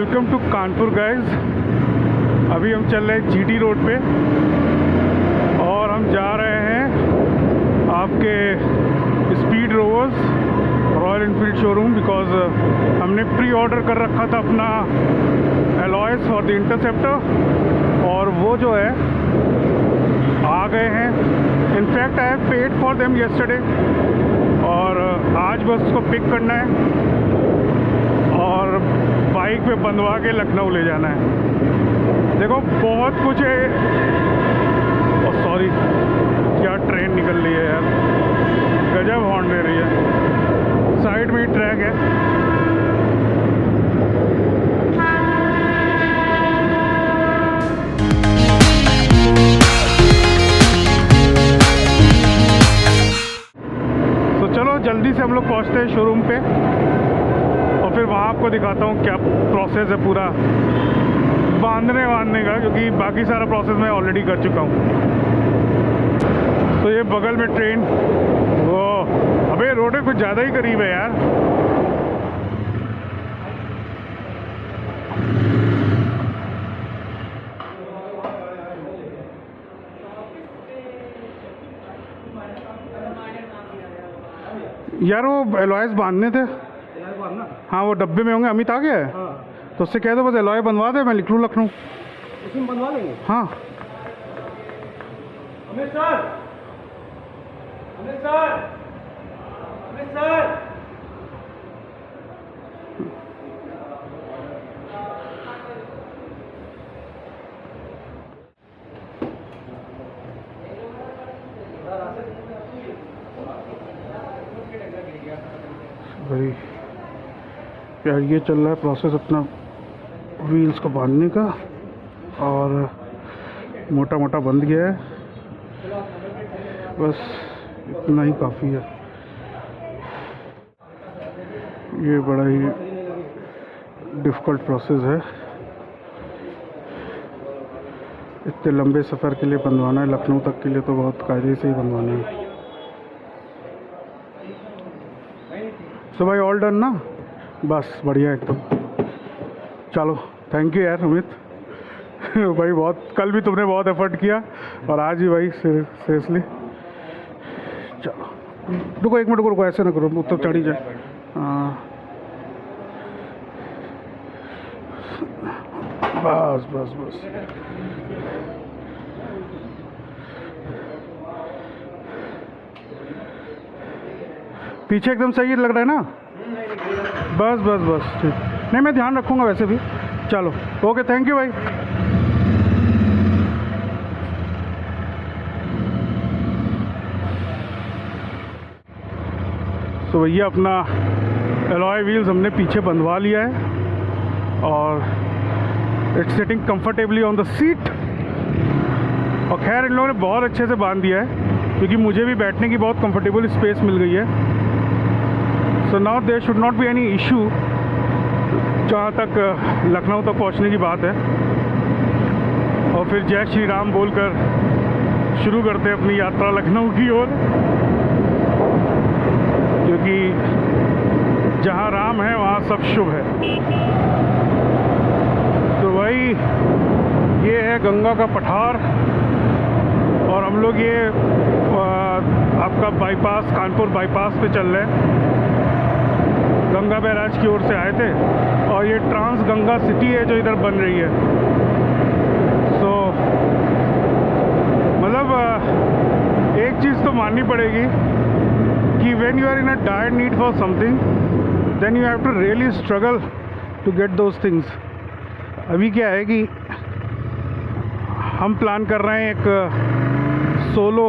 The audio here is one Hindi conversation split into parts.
Welcome to Kanpur guys. अभी हम चल रहे हैं जीटी रोड पे और हम जा रहे हैं आपके speed rovers Royal Enfield showroom, because हमने प्री ऑर्डर कर रखा था अपना एलॉयस फॉर द इंटरसेप्टर और वो जो है आ गए हैं। In fact I have paid for them yesterday और आज बस उसको पिक करना है और बाइक पे बंधवा के लखनऊ ले जाना है। देखो बहुत कुछ है। सॉरी, क्या ट्रेन निकल रही है यार, गजब हॉर्न दे रही है। साइड में ही ट्रैक है। तो चलो जल्दी से हम लोग पहुंचते हैं शोरूम पे और फिर वहाँ आपको दिखाता हूँ क्या प्रोसेस है पूरा बांधने का, क्योंकि बाकी सारा प्रोसेस मैं ऑलरेडी कर चुका हूँ। तो ये बगल में ट्रेन, वो अबे रोड कुछ ज़्यादा ही करीब है यार। यार वो एलॉयस बांधने थे। हाँ वो डब्बे में होंगे। अमित आ गया है। हाँ। तो उससे कह दो बस एलॉय बनवा दे, मैं लिख लूँ लखनऊ। उसमें बनवा देंगे। हाँ Amit sir, Amit sir, Amit sir. भाई यार ये चल रहा है प्रोसेस अपना व्हील्स को बांधने का और मोटा मोटा बंध गया है। बस इतना ही काफ़ी है। ये बड़ा ही डिफ़िकल्ट प्रोसेस है। इतने लंबे सफ़र के लिए बनवाना है, लखनऊ तक के लिए तो बहुत कायदे से ही बनवाना है। तो भाई ऑल डन ना, बस बढ़िया एकदम। चलो थैंक यू यार अमित भाई बहुत, कल भी तुमने बहुत एफर्ट किया और आज भी भाई सीरियसली। चलो रुको एक मिनट, रुको ऐसे ना करो, उत्तर चढ़ी जाए। बस बस बस। पीछे एकदम सही लग रहा है ना। बस बस बस ठीक। नहीं मैं ध्यान रखूँगा वैसे भी। चलो ओके, थैंक यू भाई। तो भैया अपना एलॉय व्हील्स हमने पीछे बंधवा लिया है और it's sitting comfortably on the seat. और खैर इन लोगों ने बहुत अच्छे से बांध दिया है क्योंकि मुझे भी बैठने की बहुत कंफर्टेबल स्पेस मिल गई है। So now there should not be any issue जहाँ तक लखनऊ तक पहुँचने की बात है। और फिर जय श्री राम बोलकर शुरू करते हैं अपनी यात्रा लखनऊ की ओर, क्योंकि जहाँ राम है वहाँ सब शुभ है। तो भाई ये है गंगा का पठार और हम लोग ये आपका बाईपास, कानपुर बाईपास पे चल रहे हैं। गंगा बैराज की ओर से आए थे और ये ट्रांस गंगा सिटी है जो इधर बन रही है। सो मतलब एक चीज़ तो माननी पड़ेगी कि when you are in a dire need for something then you have to really struggle to get those things. अभी क्या है कि हम प्लान कर रहे हैं एक सोलो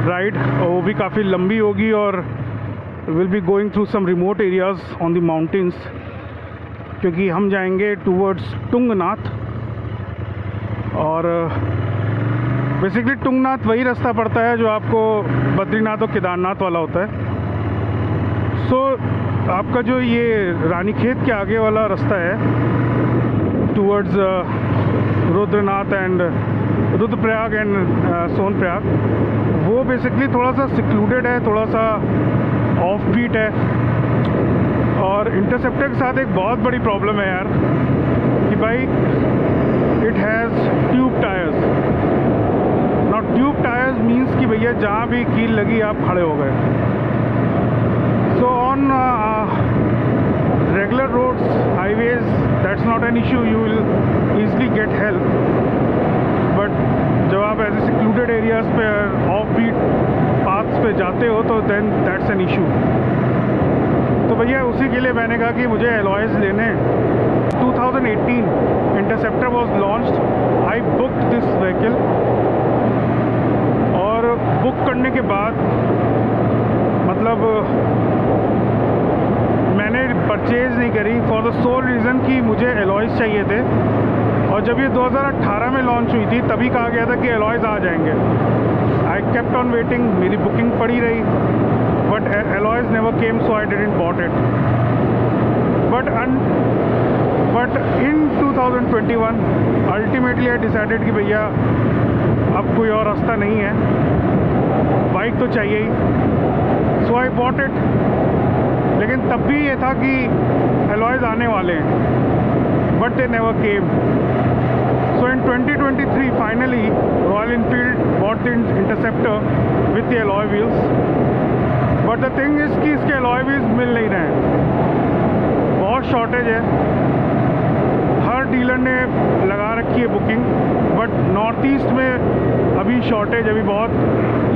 राइड और वो भी काफ़ी लंबी होगी और will be going through some remote areas on the mountains, क्योंकि हम जाएंगे टूवर्ड्स तुंगनाथ। और बेसिकली तुंगनाथ वही रास्ता पड़ता है जो आपको बद्रीनाथ और केदारनाथ वाला होता है। सो आपका जो ये रानीखेत के आगे वाला रास्ता है towards Rudranath and Rudraprayag and Sonprayag, वो बेसिकली थोड़ा सा सिक्लूडेड है, थोड़ा सा ऑफ बीट है और इंटरसेप्टर के साथ एक बहुत बड़ी प्रॉब्लम है यार कि भाई it has tube tyres. Not tube tyres means कि भैया जहाँ भी कील लगी आप खड़े हो गए। So on regular roads, highways, that's not an issue, you will easily get help. But जब आप ऐसे सिक्लूडेड एरियाज पे ऑफ बीट पाथ्स पे जाते हो तो देन दैट्स एन इशू। तो भैया उसी के लिए मैंने कहा कि मुझे एलॉयज़ लेने। 2018 interceptor was launched, I booked this vehicle और बुक करने के बाद मतलब मैंने परचेज़ नहीं करी फॉर द सोल रीज़न कि मुझे एलॉयज़ चाहिए थे। और जब ये 2018 में लॉन्च हुई थी तभी कहा गया था कि एलॉयज़ आ जाएंगे। आई केप्ट ऑन वेटिंग, मेरी बुकिंग पड़ी रही, but alloys never came, so I didn't bought it. But in 2021 ultimately I decided कि भैया अब कोई और रास्ता नहीं है, बाइक तो चाहिए ही, सो आई बॉट इट। लेकिन तब भी ये था कि एलॉयज़ आने वाले हैं, but they never came. So in 2023 finally Royal Enfield bought the Interceptor with the alloy wheels, but the thing is कि इसके alloy wheels मिल नहीं रहे हैं, बहुत शॉर्टेज है। हर डीलर ने लगा रखी है बुकिंग, बट नॉर्थ ईस्ट में अभी शॉर्टेज अभी बहुत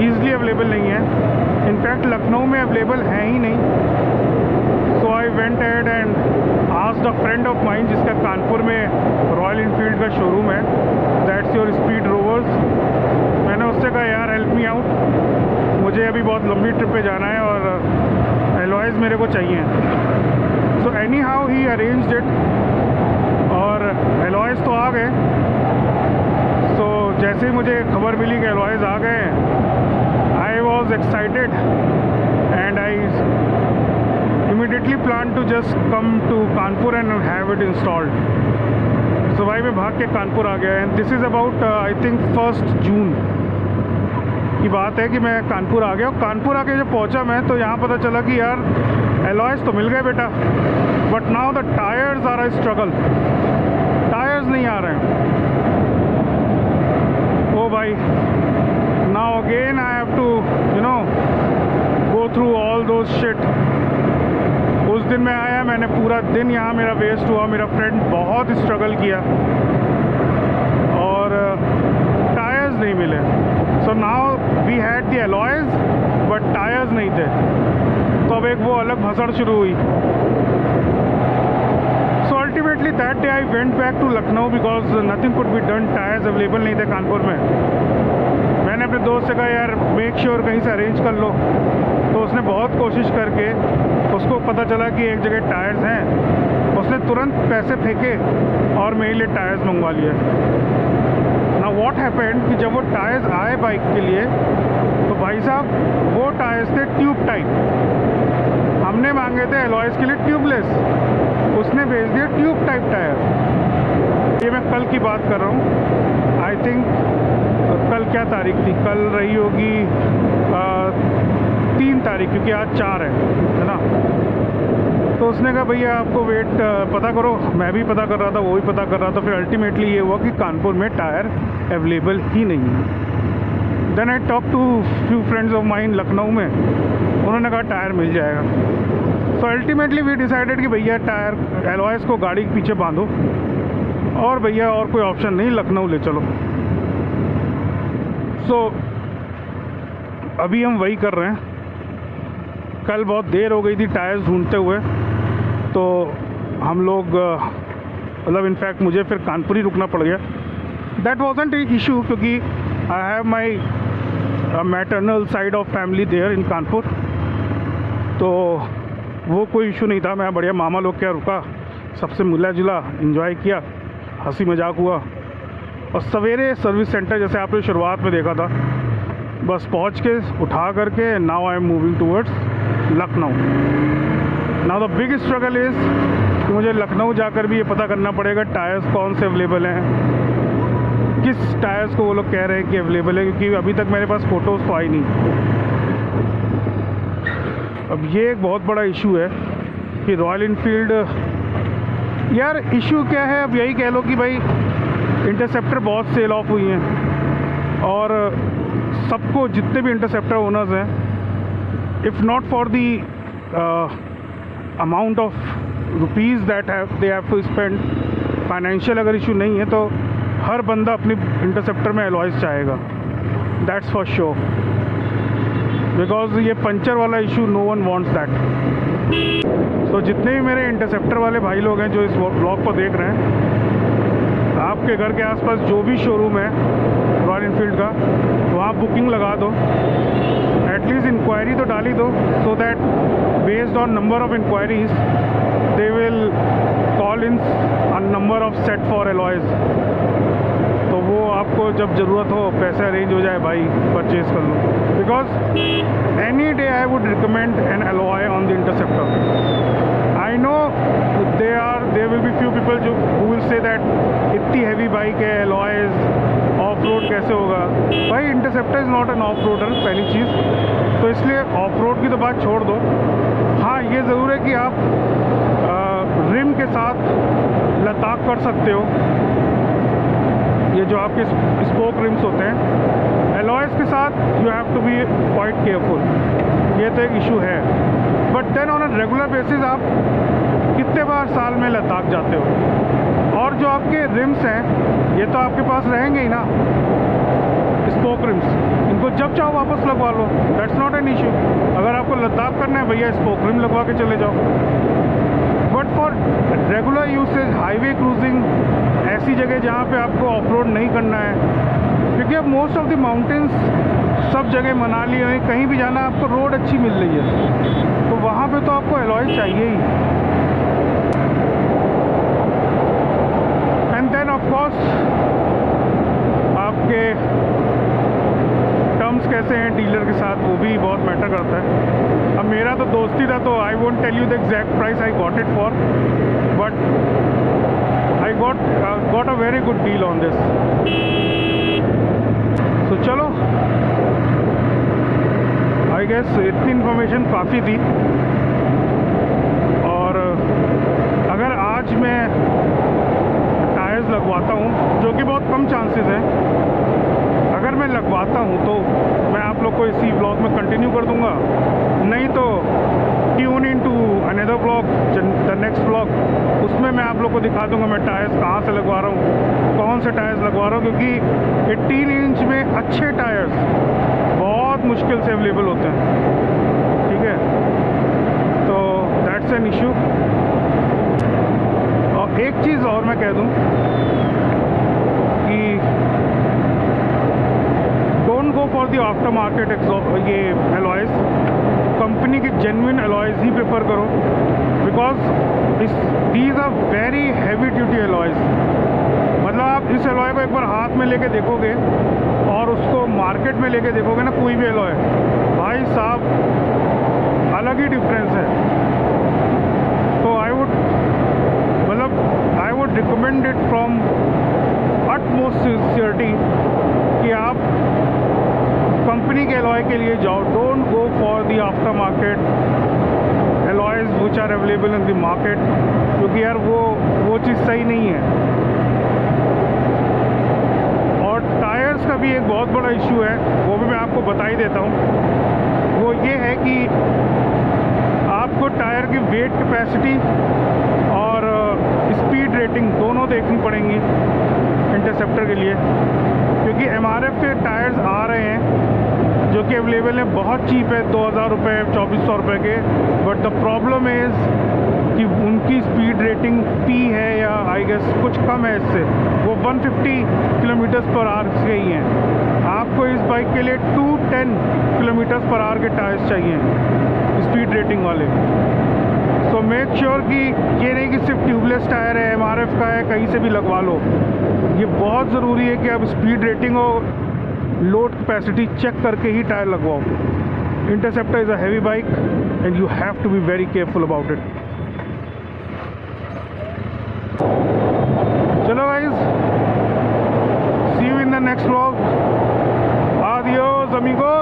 ईज़िली अवेलेबल नहीं है। इनफैक्ट लखनऊ में अवेलेबल है ही नहीं। So I went ad and asked a friend of mine जिसका कानपुर में रॉयल इनफील्ड का शोरूम है, दैट्स योर स्पीड रोवर्स। मैंने उससे कहा यार हेल्प मी आउट, मुझे अभी बहुत लंबी ट्रिप पे जाना है और एलॉयज़ मेरे को चाहिए। So any how he arranged it और एलॉयज़ तो आ गए। सो जैसे ही मुझे खबर मिली कि एलॉयज़ आ गए, I was excited and I immediately planned to just come to Kanpur and have it installed. So भाई मैं भाग के कानपुर आ गया, and this is about I think 1st June की बात है कि मैं कानपुर आ गया। और कानपुर आके जब पहुंचा मैं तो यहाँ पता चला कि यार एलॉयज़ तो मिल गए बेटा, but now the tyres are a struggle, tyres नहीं आ रहे हैं। ओ भाई, now again I have to go through all those shit. उस दिन मैं आया, मैंने पूरा दिन यहाँ मेरा वेस्ट हुआ, मेरा फ्रेंड बहुत स्ट्रगल किया और टायर्स नहीं मिले। So now we had the alloys but tyres नहीं थे, तो अब एक वो अलग भसड़ शुरू हुई। So ultimately that day I went back to Lucknow because nothing could be done, tyres available नहीं थे कानपुर में। मैंने अपने दोस्त से कहा यार मेक श्योर कहीं से अरेंज कर लो, तो उसने बहुत कोशिश करके, उसको पता चला कि एक जगह टायर्स हैं, उसने तुरंत पैसे फेंके और मेरे लिए टायर्स मंगवा लिए। ना व्हाट हैपेंड कि जब वो टायर्स आए बाइक के लिए तो भाई साहब वो टायर्स थे ट्यूब टाइप। हमने मांगे थे एलॉयज़ के लिए ट्यूबलेस, उसने भेज दिया ट्यूब टाइप टायर। ये मैं कल की बात कर रहा हूँ, आई थिंक कल क्या तारीख थी, कल रही होगी 3 तारीख, क्योंकि आज 4 है ना। तो उसने कहा भैया आपको वेट पता करो, मैं भी पता कर रहा था, वो भी पता कर रहा था। फिर अल्टीमेटली ये हुआ कि कानपुर में टायर अवेलेबल ही नहीं है। Then I talk to few friends of mine Lucknow में, उन्होंने कहा टायर मिल जाएगा। सो अल्टीमेटली वी डिसाइडेड कि भैया टायर एलॉयज़ को गाड़ी के पीछे बांधो और भैया और कोई ऑप्शन नहीं, लखनऊ ले चलो। सो अभी हम वही कर रहे हैं। कल बहुत देर हो गई थी टायर्स ढूंढते हुए, तो हम लोग मतलब इनफैक्ट मुझे फिर कानपुर ही रुकना पड़ गया। दैट वॉजंट ए इशू क्योंकि I have my maternal side of family there in Kanpur, तो वो कोई इशू नहीं था। मैं बढ़िया मामा लोग क्या रुका, सबसे मिला जुला, इन्जॉय किया, हंसी मजाक हुआ और सवेरे सर्विस सेंटर जैसे आपने शुरुआत में देखा था बस पहुंच के उठा करके now I am moving towards Lucknow. Now the big struggle is कि मुझे लखनऊ जाकर भी ये पता करना पड़ेगा टायर्स कौन से अवेलेबल हैं, किस टायर्स को वो लोग कह रहे हैं कि अवेलेबल है, क्योंकि अभी तक मेरे पास फ़ोटोज़ तो आई नहीं। अब ये एक बहुत बड़ा इशू है कि रॉयल इनफील्ड, यार इशू क्या है, अब यही कह लो कि भाई इंटरसेप्टर बहुत सेल ऑफ हुई हैं और सबको, जितने भी इंटरसेप्टर ओनर्स हैं, if not for the amount of rupees that they have to spend, financial अगर इशू नहीं है तो हर बंदा अपनी इंटरसेप्टर में एलॉयज़ चाहेगा, दैट्स फॉर श्योर, बिकॉज ये पंचर वाला issue no one wants that. तो जितने भी मेरे इंटरसेप्टर वाले भाई लोग हैं जो इस ब्लॉग को देख रहे हैं, आपके घर के आसपास जो भी शोरूम है रॉयल इनफील्ड का, वहाँ बुकिंग लगा दो, एटलीस्ट इंक्वायरी तो डाली दो, so that based on number of inquiries they will call in a number of set for alloys, तो वो आपको जब ज़रूरत हो पैसे अरेंज हो जाए भाई, परचेज कर लो, because any day I would recommend an alloy on the interceptor. I know there will be few people जो हु विल से दैट इतनी हैवी बाइक है, एलॉयज़ ऑफ रोड कैसे होगा, भाई interceptor is not an off roader पहली चीज़, तो इसलिए ऑफ रोड की तो बात छोड़ दो। हाँ, ये ज़रूर है कि आप रिम के साथ लद्दाख कर सकते हो, ये जो आपके स्पोक रिम्स होते हैं, एलॉयज़ के साथ you have to be quite careful, ये तो एक इशू है। But then on a regular basis आप कितने बार साल में लद्दाख जाते हो, और जो आपके रिम्स हैं ये तो आपके पास रहेंगे ही ना, स्पोक रिम्स, इनको जब चाहो वापस लगवा लो, दैट्स नॉट एन इशू। अगर आपको लद्दाख करना है भैया, स्पोक रिम लगवा के चले जाओ। But for regular usage, highway cruising, ऐसी जगह जहाँ पे आपको ऑफ रोड नहीं करना है, क्योंकि अब मोस्ट ऑफ द माउंटेन्स सब जगह, मनाली है, कहीं भी जाना आपको रोड अच्छी मिल रही है, तो वहाँ पे तो आपको एलॉय चाहिए ही। एंड देन ऑफ कोर्स आपके टर्म्स कैसे हैं डीलर के साथ, वो भी बहुत मैटर करता है। अब मेरा तो दोस्ती था, तो I won't tell you the exact price I got it for, but I got a very good deal on this. तो चलो, आई गेस इतनी इन्फॉर्मेशन काफ़ी थी, और अगर आज मैं टायर्स लगवाता हूँ, जो कि बहुत कम चांसेस हैं, अगर मैं लगवाता हूँ तो मैं आप लोग को इसी ब्लॉग में कंटिन्यू कर दूँगा, नहीं तो tune in to another blog, the next blog, उसमें मैं आप लोग को दिखा दूँगा मैं टायर्स कहाँ से लगवा रहा हूँ, कौन से टायर्स लगवा रहा हूँ, क्योंकि 18 इंच में अच्छे टायर्स बहुत मुश्किल से अवेलेबल होते हैं, ठीक है, तो दैट्स एन इशू। और एक चीज़ और मैं कह दूँ कि don't go for the after market ये एलॉयज़, कंपनी के जेन्युइन एलॉयज़ ही प्रेफर करो, because these are very heavy duty alloys. मतलब आप इस एलॉय को एक बार हाथ में लेके देखोगे और उसको मार्केट में लेके देखोगे ना, कोई भी एलॉय, भाई साहब अलग ही डिफरेंस है। तो I would recommend it from utmost sincerity कि आप कंपनी के एलॉय के लिए जाओ, don't go for the after market alloys which are available in the market, क्योंकि यार वो चीज़ सही नहीं है। और टायर्स का भी एक बहुत बड़ा इशू है, वो भी मैं आपको बता ही देता हूँ। वो ये है कि आपको टायर की वेट कैपेसिटी और स्पीड रेटिंग दोनों देखनी पड़ेंगी इंटरसेप्टर के लिए, क्योंकि MRF के टायर्स आ रहे हैं जो कि अवेलेबल है, बहुत चीप है, 2000 रुपये 2400 रुपये के, बट द प्रॉब्लम इज़ कि उनकी स्पीड रेटिंग P है या आई गेस कुछ कम है इससे, वो 150 किलोमीटर्स पर आवर से ही हैं। आपको इस बाइक के लिए 210 किलोमीटर्स पर आवर के टायर्स चाहिए स्पीड रेटिंग वाले। सो मेक श्योर कि ये नहीं कि सिर्फ ट्यूबलेस टायर है, MRF का है, कहीं से भी लगवा लो। ये बहुत ज़रूरी है कि आप स्पीड रेटिंग और लोड कैपेसिटी चेक करके ही टायर लगवाओ। Interceptor is a heavy bike and you have to be very careful about it. चलो guys, see you in the next vlog. आदियोस अमीगो।